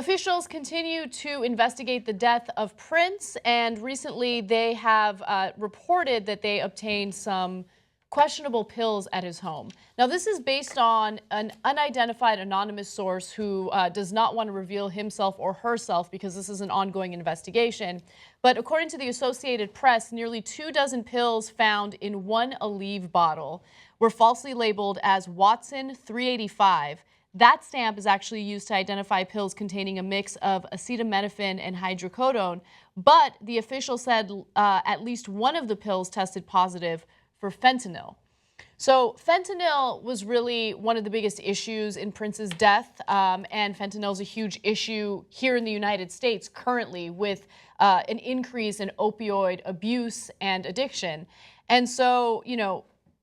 Officials continue to investigate the death of Prince, and recently they have reported that they obtained some questionable pills at his home. Now, this is based on an unidentified anonymous source who does not want to reveal himself or herself because this is an ongoing investigation. But according to the Associated Press, nearly 24 pills found in one Aleve bottle were falsely labeled as Watson 385. That stamp is actually used to identify pills containing a mix of acetaminophen and hydrocodone, but the official said at least one of the pills tested positive for fentanyl. So fentanyl was really one of the biggest issues in Prince's death, and fentanyl is a huge issue here in the United States currently with an increase in opioid abuse and addiction. And so,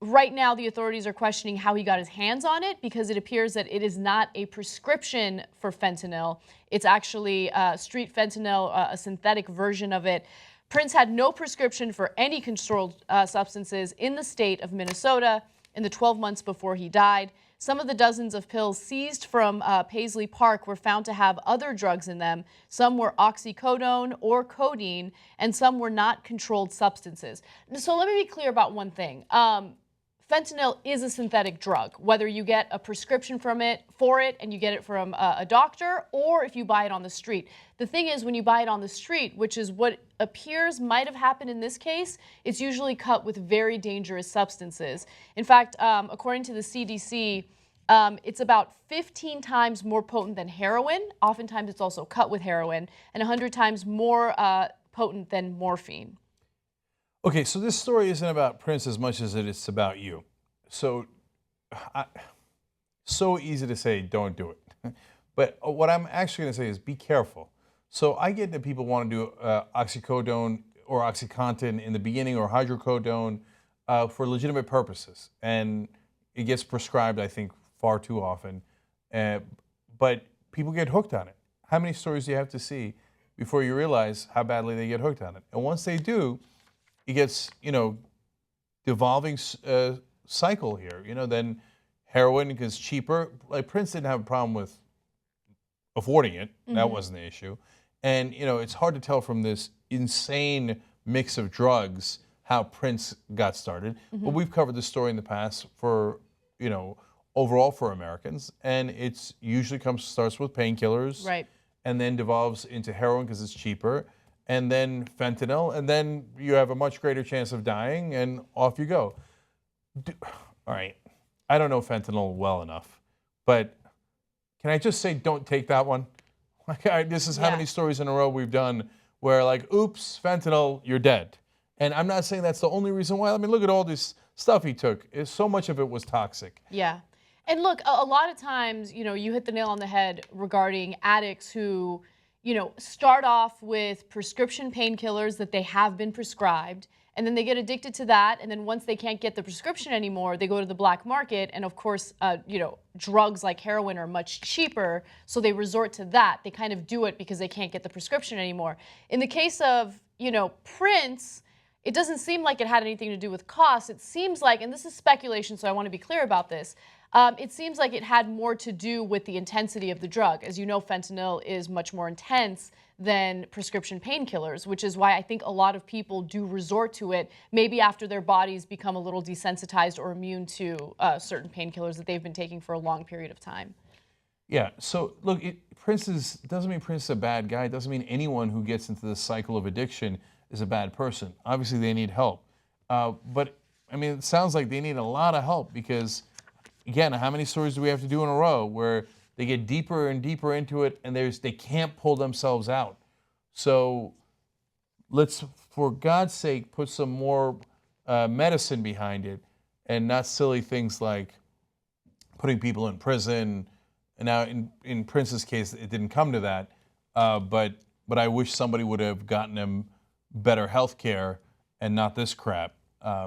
right now, the authorities are questioning how he got his hands on it because it appears that it is not a prescription for fentanyl. It's actually street fentanyl, a synthetic version of it. Prince had no prescription for any controlled substances in the state of Minnesota in the 12 months before he died. Some of the dozens of pills seized from Paisley Park were found to have other drugs in them. Some were oxycodone or codeine, and some were not controlled substances. So let me be clear about one thing. Fentanyl is a synthetic drug, whether you get a prescription for it and you get it from a doctor, or if you buy it on the street. The thing is, when you buy it on the street, which is what appears might have happened in this case, it's usually cut with very dangerous substances. In fact, according to the CDC, it's about 15 times more potent than heroin. Oftentimes it's also cut with heroin, and 100 times more potent than morphine. Okay, so this story isn't about Prince as much as it's about you. So, so easy to say, don't do it. But what I'm actually going to say is be careful. So I get that people want to do oxycodone or OxyContin in the beginning or hydrocodone for legitimate purposes. And it gets prescribed, I think, far too often. But people get hooked on it. How many stories do you have to see before you realize how badly they get hooked on it? And once they do, it gets, devolving cycle here. Then heroin is cheaper. Like Prince didn't have a problem with affording it. Mm-hmm. That wasn't the issue. And, it's hard to tell from this insane mix of drugs how Prince got started. Mm-hmm. But we've covered this story in the past for, overall for Americans. And it's usually starts with painkillers. Right. And then devolves into heroin because it's cheaper. And then fentanyl, and then you have a much greater chance of dying, and off you go. All right, I don't know fentanyl well enough, but can I just say don't take that one? This is how many stories in a row we've done where oops, fentanyl, you're dead. And I'm not saying that's the only reason why. I mean, look at all this stuff he took. So much of it was toxic. Yeah, and look, a lot of times, you hit the nail on the head regarding addicts who start off with prescription painkillers that they have been prescribed, and then they get addicted to that, and then once they can't get the prescription anymore, they go to the black market, and of course, drugs like heroin are much cheaper, so they resort to that. They kind of do it because they can't get the prescription anymore. In the case of, Prince, it doesn't seem like it had anything to do with cost. It seems like, and this is speculation, so I want to be clear about this, it seems like it had more to do with the intensity of the drug. As you know, fentanyl is much more intense than prescription painkillers, which is why I think a lot of people do resort to it, maybe after their bodies become a little desensitized or immune to certain painkillers that they've been taking for a long period of time. Yeah, so look, doesn't mean Prince is a bad guy. It doesn't mean anyone who gets into this cycle of addiction is a bad person. Obviously, they need help. But, I mean, it sounds like they need a lot of help because again, how many stories do we have to do in a row where they get deeper and deeper into it and they can't pull themselves out? So let's, for God's sake, put some more medicine behind it and not silly things like putting people in prison. And now in Prince's case, it didn't come to that, but I wish somebody would have gotten him better health care and not this crap.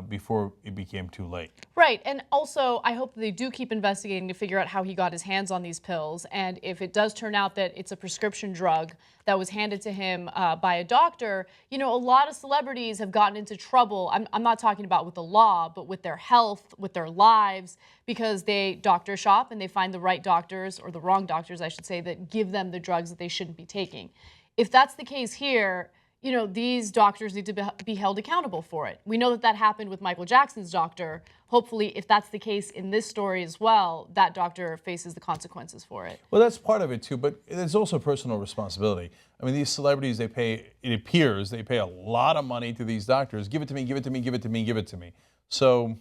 before it became too late. Right, and also I hope that they do keep investigating to figure out how he got his hands on these pills, and if it does turn out that it's a prescription drug that was handed to him by a doctor, you know, a lot of celebrities have gotten into trouble. I'm not talking about with the law, but with their health, with their lives, because they doctor shop and they find the right doctors, or the wrong doctors, I should say, that give them the drugs that they shouldn't be taking. If that's the case here, you know, these doctors need to be held accountable for it. We know that that happened with Michael Jackson's doctor. Hopefully, if that's the case in this story as well, that doctor faces the consequences for it. Well, that's part of it too, but there's also personal responsibility. I mean, these celebrities, they pay, it appears, they pay a lot of money to these doctors. Give it to me, give it to me, give it to me, give it to me. So,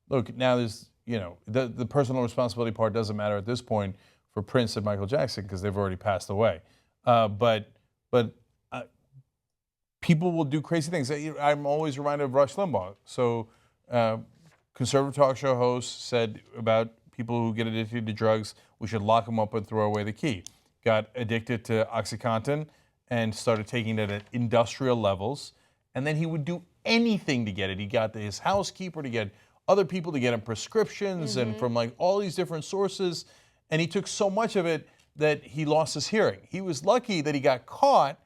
look, now there's, you know, the personal responsibility part doesn't matter at this point for Prince and Michael Jackson because they've already passed away. But people will do crazy things. I'm always reminded of Rush Limbaugh. So, conservative talk show host said about people who get addicted to drugs, we should lock them up and throw away the key. Got addicted to OxyContin and started taking it at industrial levels. And then he would do anything to get it. He got his housekeeper to get other people to get him prescriptions and from like all these different sources. And he took so much of it that he lost his hearing. He was lucky that he got caught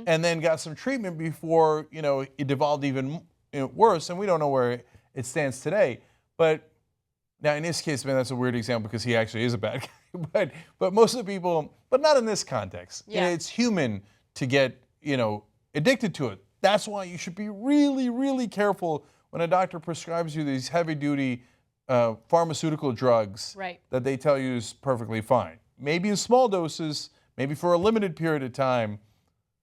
and then got some treatment before, you know, it devolved even worse. And we don't know where it stands today. But now in this case, man, that's a weird example because he actually is a bad guy. But most of the people, but not in this context. Yeah. It's human to get, you know, addicted to it. That's why you should be really, really careful when a doctor prescribes you these heavy-duty pharmaceutical drugs that they tell you is perfectly fine. Maybe in small doses, maybe for a limited period of time,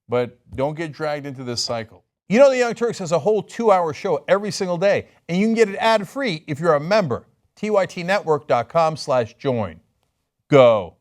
but don't get dragged into this cycle. You know, the Young Turks has a whole 2-hour show every single day, and you can get it ad-free if you're a member. tytnetwork.com/join. Go.